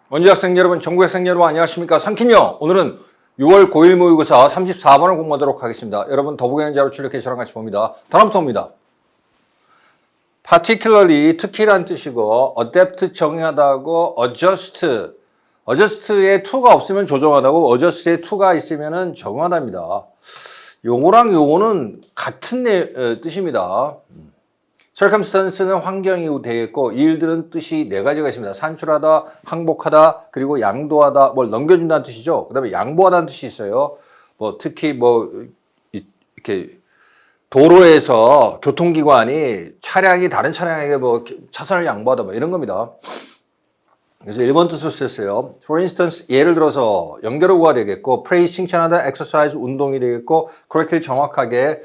원주 학생 여러분, 전국 학생 여러분 안녕하십니까? 상킴이요. 오늘은 6월 고1 모의고사 34번을 공부하도록 하겠습니다. 여러분 더보기는 자료 출력해 저랑 같이 봅니다. 다음부터 봅니다. particularly, 특히란 뜻이고 adapt, 적응하다고 adjust에 to가 없으면 조정하다고 adjust에 to가 있으면 적응하답니다. 요거랑 요거는 같은 뜻입니다. circumstance는 환경이 되겠고 yield는 뜻이 네 가지가 있습니다. 산출하다, 항복하다, 그리고 양도하다, 뭘 넘겨준다는 뜻이죠. 그 다음에 양보하다는 뜻이 있어요. 특히 이렇게 도로에서 교통기관이 차량이 다른 차량에게 차선을 양보하다 이런 겁니다. 그래서 1번 뜻으로 썼어요. For instance, 예를 들어서 연결어구가 되겠고 praise, 칭찬하다, exercise, 운동이 되겠고 correctly, 정확하게.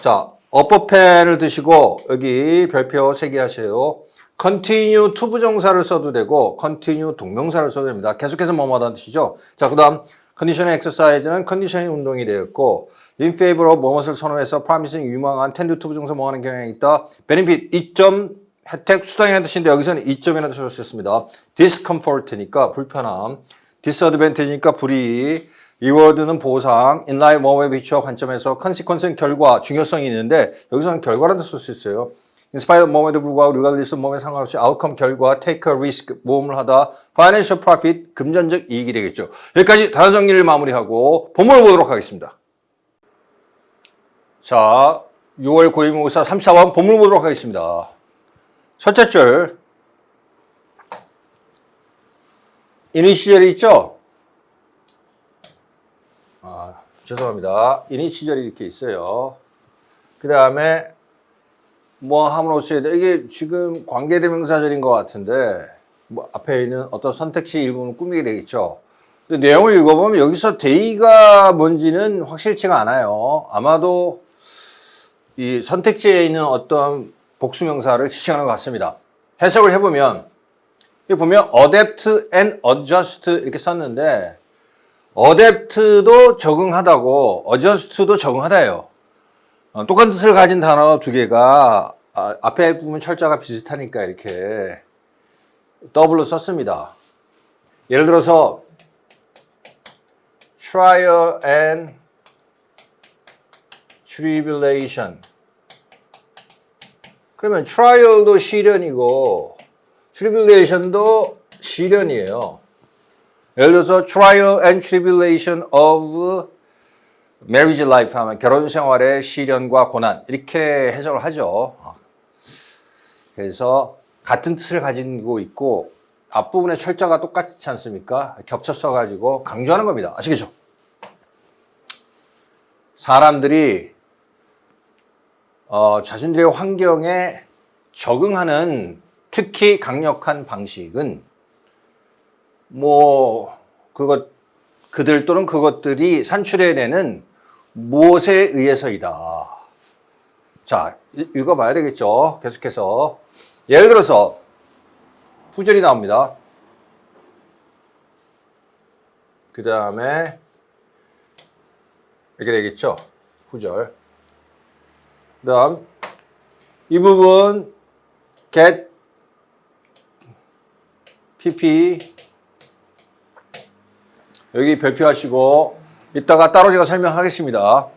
자, 어법펜을 드시고 여기 별표 3개 하세요. continue 투부정사를 써도 되고 continue 동명사를 써도 됩니다. 계속해서 뭐뭐하다는 뜻이죠. 자, 그 다음 conditional exercise는 컨디션이 운동이 되었고 in favor of 뭐뭇을 선호해서 promising 유망한 tend 투부정사 뭐하는 경향이 있다. benefit 이점 혜택 수당이라는 뜻인데 여기서는 이점이라는 뜻으로 썼습니다. discomfort니까 불편함, disadvantage니까 불이익, reward는 보상, in light 뭐뭐에 비추어 관점에서 consequence는 결과, 중요성이 있는데 여기서는 결과라는 뜻을 쓸 수 있어요. in spite of 뭐뭐에도 불구하고 regardless 뭐뭐에 상관없이 outcome 결과, take a risk 모험을 하다, financial profit 금전적 이익이 되겠죠. 여기까지 단어 정리를 마무리하고 본문을 보도록 하겠습니다. 자, 6월 고1 모의고사 34번 본문을 보도록 하겠습니다. 첫째 줄 인이 시절이 있죠? 죄송합니다. 인이 시절이 이렇게 있어요. 그 다음에 뭐 함으로써 이게 지금 관계대명사절인 것 같은데 앞에 있는 어떤 선택지 일부는 꾸미게 되겠죠. 근데 내용을 읽어보면 여기서 데이가 뭔지는 확실치가 않아요. 아마도 이 선택지에 있는 어떤 복수명사를 지칭하는 것 같습니다. 해석을 해보면 여기 보면 adapt and adjust 이렇게 썼는데 adapt도 적응하다고 adjust도 적응하다예요. 똑같은 뜻을 가진 단어 두 개가 앞에 부분 철자가 비슷하니까 이렇게 더블로 썼습니다. 예를 들어서 trial and tribulation. 그러면 trial도 시련이고 tribulation도 시련이에요. 예를 들어서 trial and tribulation of marriage life 하면 결혼 생활의 시련과 고난 이렇게 해석을 하죠. 그래서 같은 뜻을 가지고 있고 앞부분의 철자가 똑같지 않습니까? 겹쳐 써가지고 강조하는 겁니다. 아시겠죠? 사람들이 자신들의 환경에 적응하는 특히 강력한 방식은 그들 또는 그것들이 산출해내는 무엇에 의해서이다. 자, 읽어봐야 되겠죠. 계속해서. 예를 들어서 후절이 나옵니다. 그 다음에 이렇게 되겠죠. 후절. 그 다음 이 부분 get, pp 여기 별표하시고 이따가 따로 제가 설명하겠습니다.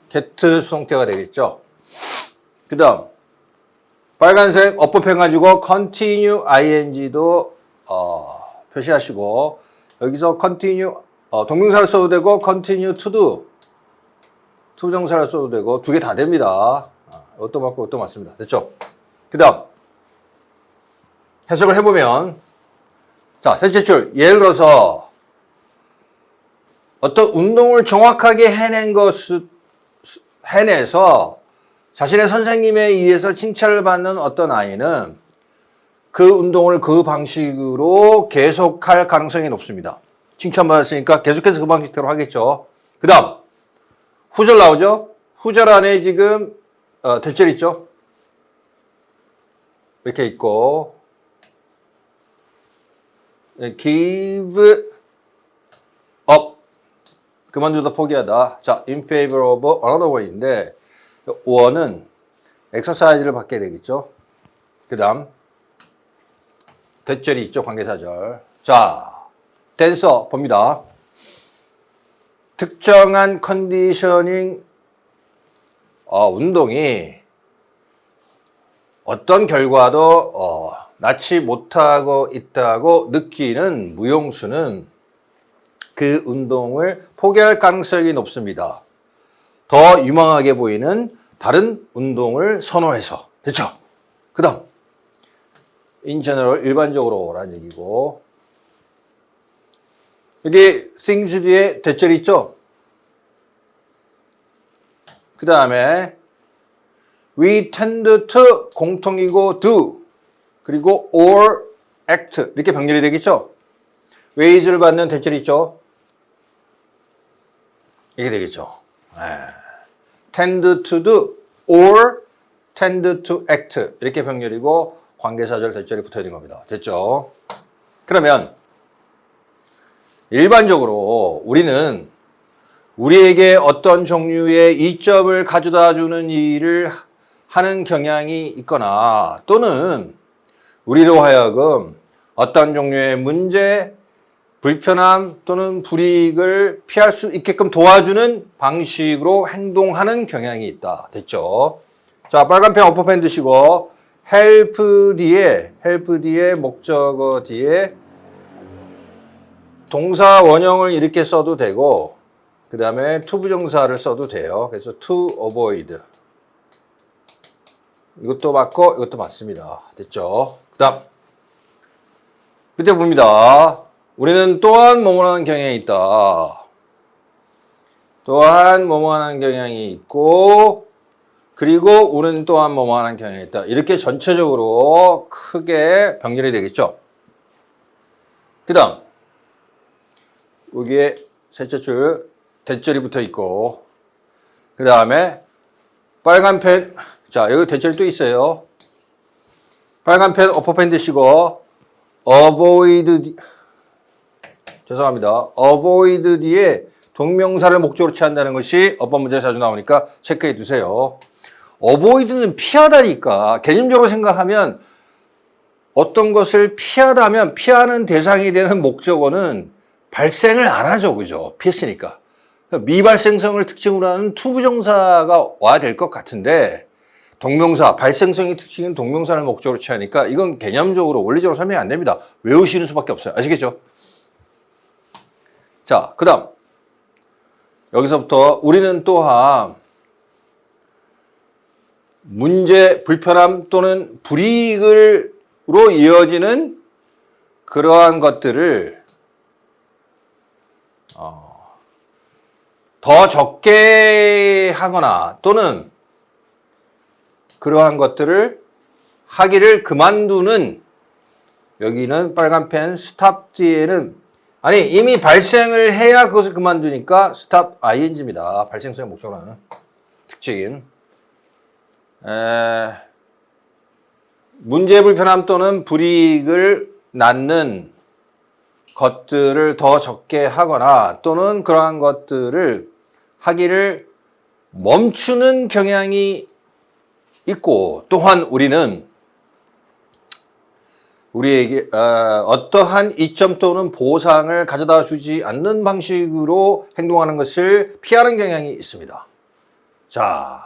get 수동태가 되겠죠. 그 다음 빨간색 어법해 가지고 continue ing도 표시하시고 여기서 continue 동명사를 써도 되고 continue to do 투정사를 써도 되고 두 개 다 됩니다. 이것도 맞고 이것도 맞습니다. 됐죠? 그 다음 해석을 해보면 자, 셋째 줄 예를 들어서 어떤 운동을 정확하게 해내서 자신의 선생님에 의해서 칭찬을 받는 어떤 아이는 그 운동을 그 방식으로 계속할 가능성이 높습니다. 칭찬받았으니까 계속해서 그 방식대로 하겠죠. 그 다음 후절 나오죠? 후절 안에 지금 대절 있죠? 이렇게 있고 give up 그만두다 포기하다. 자, in favor of another way인데 원은 exercise를 받게 되겠죠. 그 다음 대절이 있죠, 관계사절. 자, 댄서 봅니다. 특정한 컨디셔닝 운동이 어떤 결과도 낳지 못하고 있다고 느끼는 무용수는 그 운동을 포기할 가능성이 높습니다. 더 유망하게 보이는 다른 운동을 선호해서. 됐죠? 그 다음 in general, 일반적으로 라는 얘기고, 여기 things 뒤에 대절이 있죠? 그 다음에 we tend to 공통이고 do 그리고 or act 이렇게 병렬이 되겠죠? ways를 받는 대절이 있죠? 이게 되겠죠? tend to do or tend to act 이렇게 병렬이고 관계사절 대절이 붙어 있는 겁니다. 됐죠? 그러면 일반적으로 우리는 우리에게 어떤 종류의 이점을 가져다 주는 일을 하는 경향이 있거나 또는 우리로 하여금 어떤 종류의 문제, 불편함 또는 불이익을 피할 수 있게끔 도와주는 방식으로 행동하는 경향이 있다. 됐죠? 자, 빨간 펜 어퍼펜 드시고 help 뒤에 목적어 뒤에 동사 원형을 이렇게 써도 되고 그 다음에 to 부정사를 써도 돼요. 그래서 to avoid 이것도 맞고 이것도 맞습니다. 됐죠? 그 다음 밑에 봅니다. 우리는 또한 뭐뭐하는 경향이 있다. 또한 뭐뭐하는 경향이 있고 그리고 우리는 또한 뭐뭐하는 경향이 있다. 이렇게 전체적으로 크게 병렬이 되겠죠. 그 다음 여기에 셋째 줄 대절이 붙어 있고 그 다음에 빨간 펜, 자 여기 대절이 또 있어요. 빨간 펜 어퍼펜 드시고 avoid 죄송합니다. avoid 뒤에 동명사를 목적으로 취한다는 것이 어법 문제에 자주 나오니까 체크해 두세요. avoid는 피하다니까 개념적으로 생각하면 어떤 것을 피하다면 피하는 대상이 되는 목적어는 발생을 안 하죠. 그죠? 피했으니까. 미발생성을 특징으로 하는 투부정사가 와야 될 것 같은데 동명사, 발생성이 특징인 동명사를 목적으로 취하니까 이건 개념적으로 원리적으로 설명이 안 됩니다. 외우시는 수밖에 없어요. 아시겠죠? 자, 그 다음 여기서부터 우리는 또한 문제, 불편함 또는 불이익으로 이어지는 그러한 것들을 더 적게 하거나 또는 그러한 것들을 하기를 그만두는 여기는 빨간 펜 스탑 뒤에는 아니 이미 발생을 해야 그것을 그만두니까 스탑 ing입니다. 발생성의 목적으로 하는 특징인 문제, 불편함 또는 불이익을 낳는 것들을 더 적게 하거나 또는 그러한 것들을 하기를 멈추는 경향이 있고 또한 우리는 우리에게 어떠한 이점 또는 보상을 가져다 주지 않는 방식으로 행동하는 것을 피하는 경향이 있습니다. 자,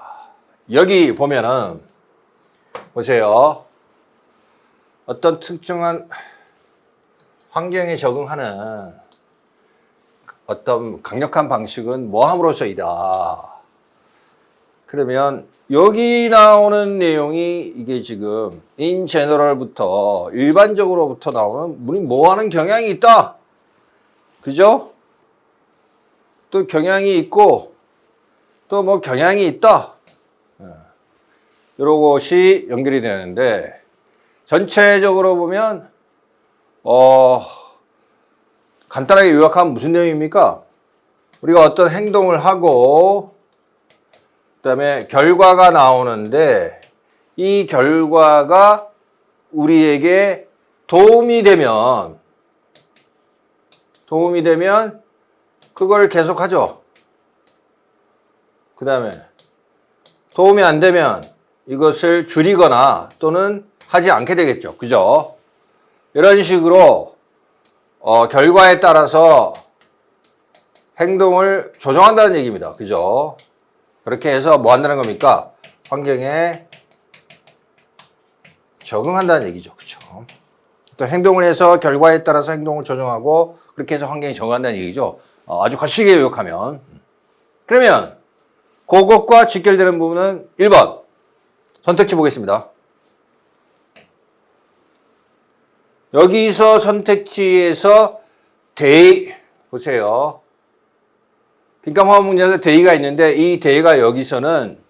여기 보면은 보세요. 어떤 특정한 환경에 적응하는 어떤 강력한 방식은 뭐 함으로써이다. 그러면 여기 나오는 내용이 이게 지금 in general부터 일반적으로부터 나오는 우리 뭐 하는 경향이 있다. 그죠? 또 경향이 있고 또 뭐 경향이 있다. 이런 것이 연결이 되는데 전체적으로 보면 간단하게 요약하면 무슨 내용입니까? 우리가 어떤 행동을 하고 그다음에 결과가 나오는데 이 결과가 우리에게 도움이 되면 그걸 계속하죠. 그다음에 도움이 안 되면 이것을 줄이거나 또는 하지 않게 되겠죠. 그죠? 이런 식으로 결과에 따라서 행동을 조정한다는 얘기입니다. 그죠? 그렇게 해서 뭐 한다는 겁니까? 환경에 적응한다는 얘기죠. 그죠? 또 행동을 해서 결과에 따라서 행동을 조정하고 그렇게 해서 환경에 적응한다는 얘기죠. 아주 거시기에 요약하면. 그러면 그것과 직결되는 부분은 1번 선택지 보겠습니다. 여기서 선택지에서 보세요. 빈칸 문제에서 대의가 있는데 이 대의가 여기서는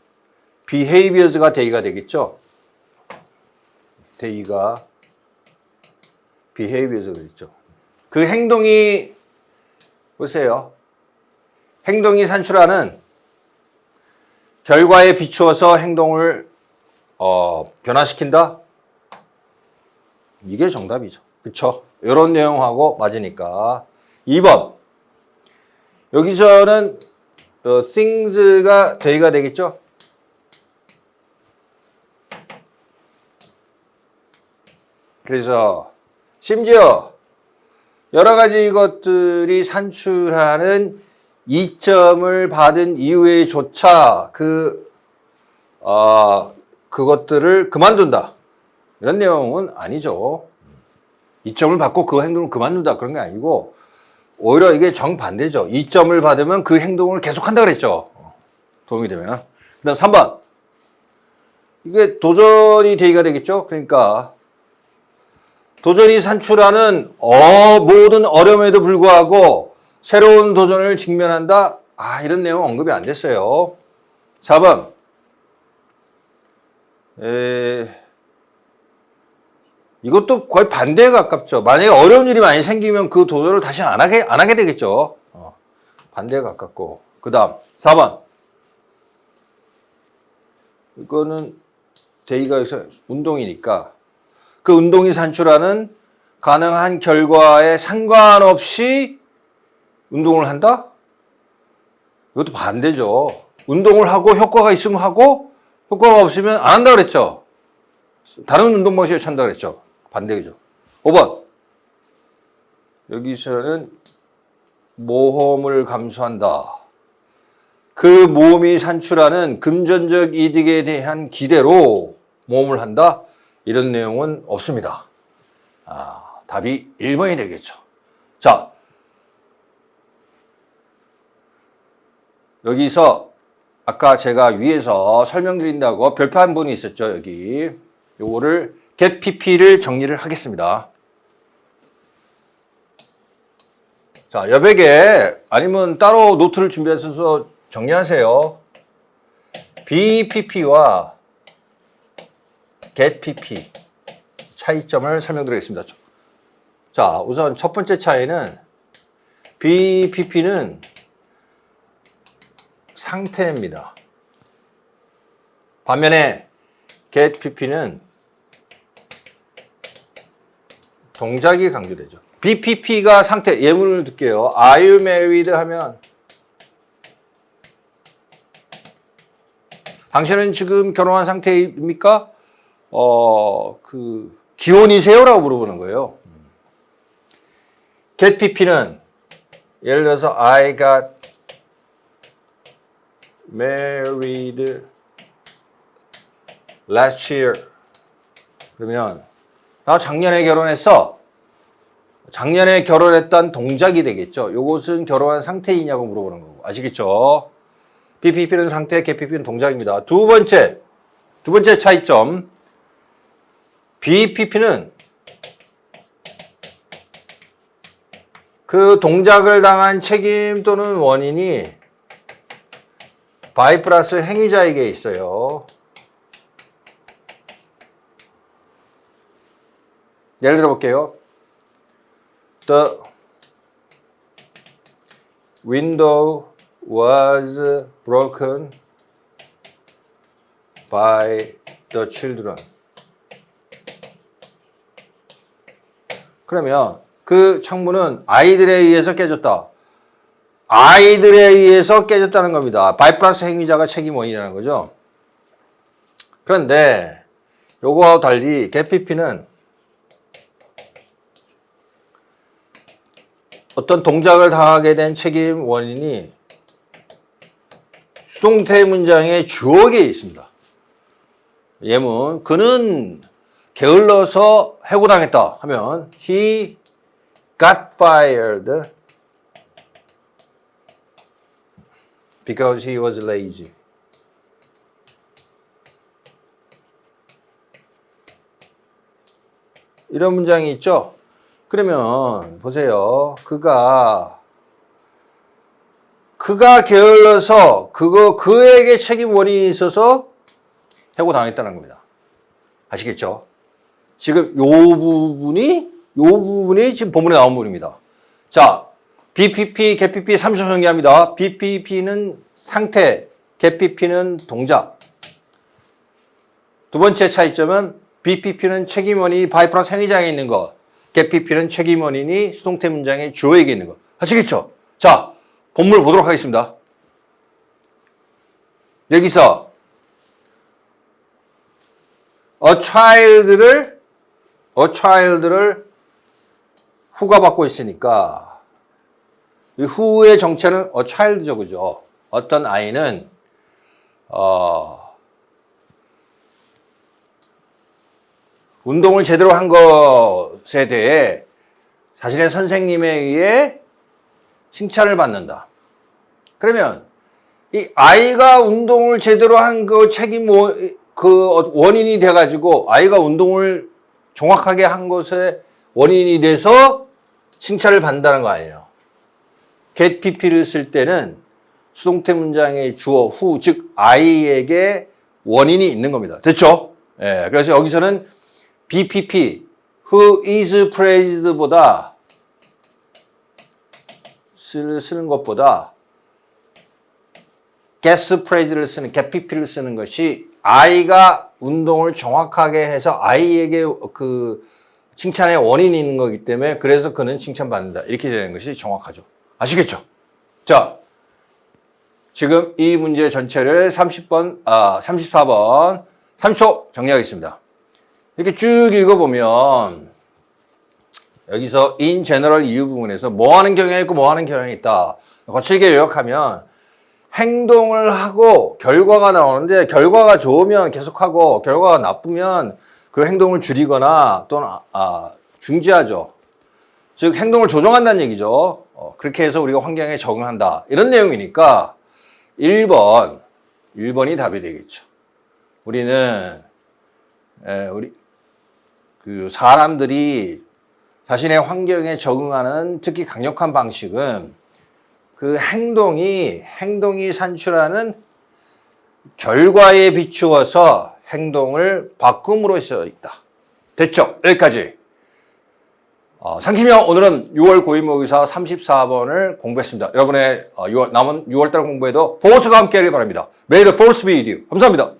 behaviors가 대의가 되겠죠. 대의가 behaviors가 되겠죠. 그 행동이 보세요. 행동이 산출하는 결과에 비추어서 행동을 변화시킨다. 이게 정답이죠. 그쵸? 이런 내용하고 맞으니까. 2번. 여기서는 things가 대의가 되겠죠? 그래서 심지어 여러 가지 것들이 산출하는 이점을 받은 이후에조차 그것들을 그만둔다. 이런 내용은 아니죠. 이점을 받고 그 행동을 그만둔다. 그런 게 아니고 오히려 이게 정반대죠. 이점을 받으면 그 행동을 계속한다 그랬죠. 도움이 되면. 그 다음 3번. 이게 도전이 대의가 되겠죠. 그러니까 도전이 산출하는 모든 어려움에도 불구하고 새로운 도전을 직면한다. 이런 내용 언급이 안 됐어요. 4번. 이것도 거의 반대에 가깝죠. 만약에 어려운 일이 많이 생기면 그 도전을 다시 안 하게 되겠죠. 반대에 가깝고. 그 다음 4번. 이거는 대의가 운동이니까 그 운동이 산출하는 가능한 결과에 상관없이 운동을 한다? 이것도 반대죠. 운동을 하고 효과가 있으면 하고 효과가 없으면 안 한다 그랬죠. 다른 운동 방식을 찾는다 그랬죠. 반대죠. 5번. 여기서는 모험을 감수한다. 그 모험이 산출하는 금전적 이득에 대한 기대로 모험을 한다. 이런 내용은 없습니다. 답이 1번이 되겠죠. 자, 여기서 아까 제가 위에서 설명드린다고 별표 한 분이 있었죠. 여기 요거를 get pp를 정리를 하겠습니다. 자, 여백에 아니면 따로 노트를 준비하셔서 정리하세요. bpp와 get pp 차이점을 설명드리겠습니다. 자, 우선 첫 번째 차이는 bpp는 상태입니다. 반면에 get pp는 동작이 강조되죠. BPP가 상태, 예문을 듣게요. Are you married? 하면 당신은 지금 결혼한 상태입니까? 기혼이세요? 라고 물어보는 거예요. get pp는 예를 들어서 I got married last year. 그러면 나 작년에 결혼했어. 작년에 결혼했던 동작이 되겠죠. 요것은 결혼한 상태이냐고 물어보는 거고. 아시겠죠? BPP는 상태, GPP는 동작입니다. 두 번째 차이점. BPP는 그 동작을 당한 책임 또는 원인이 by 플러스 행위자에게 있어요. 예를 들어 볼게요. The window was broken by the children. 그러면 그 창문은 아이들에 의해서 깨졌다. 아이들에 의해서 깨졌다는 겁니다. by 플러스 행위자가 책임 원인이라는 거죠. 그런데 요거와 달리 get pp는 어떤 동작을 당하게 된 책임 원인이 수동태 문장의 주어에 있습니다. 예문, 그는 게을러서 해고당했다 하면 he got fired because he was lazy. 이런 문장이 있죠. 그러면 보세요. 그가 게을러서 그에게 책임 원인이 있어서 해고당했다는 겁니다. 아시겠죠? 지금 요 부분이 지금 본문에 나온 부분입니다. 자, BPP, GEPP 3초 정리합니다. BPP는 상태, GEPP는 동작. 두 번째 차이점은 BPP는 책임 원인이 by 플러스 행위장에 있는 것, GEPP는 책임 원인이 수동태 문장의 주어에게 있는 것. 아시겠죠? 자, 본문을 보도록 하겠습니다. 여기서 a child를 who가 받고 있으니까 이 who의 정체는 a child죠, 그죠? 어떤 아이는 운동을 제대로 한 것에 대해 자신의 선생님에 의해 칭찬을 받는다. 그러면 이 아이가 운동을 제대로 한 그 책임 원인이 돼가지고 아이가 운동을 정확하게 한 것의 원인이 돼서 칭찬을 받는다는 거 아니에요. get pp를 쓸 때는 수동태 문장의 주어 who, 즉 아이에게 원인이 있는 겁니다. 됐죠? 예, 그래서 여기서는 BPP, who is praised보다 쓰는 것보다 gets praise를 쓰는 getPP를 쓰는 것이 아이가 운동을 정확하게 해서 아이에게 그 칭찬의 원인이 있는 거기 때문에 그래서 그는 칭찬받는다. 이렇게 되는 것이 정확하죠. 아시겠죠? 자, 지금 이 문제 전체를 34번 30초 정리하겠습니다. 이렇게 쭉 읽어보면 여기서 in general 이유 부분에서 뭐 하는 경향이 있고 뭐 하는 경향이 있다. 거칠게 요약하면 행동을 하고 결과가 나오는데 결과가 좋으면 계속하고 결과가 나쁘면 그 행동을 줄이거나 또는 중지하죠. 즉 행동을 조정한다는 얘기죠. 그렇게 해서 우리가 환경에 적응한다. 이런 내용이니까 1번이 답이 되겠죠. 우리는 그 사람들이 자신의 환경에 적응하는 특히 강력한 방식은 그 행동이 산출하는 결과에 비추어서 행동을 바꿈으로써 있다. 됐죠? 여기까지. 상심형 오늘은 6월 고인모의사 34번을 공부했습니다. 여러분의 남은 6월달 공부에도 포스가 함께하길 바랍니다. May the force be with you. 감사합니다.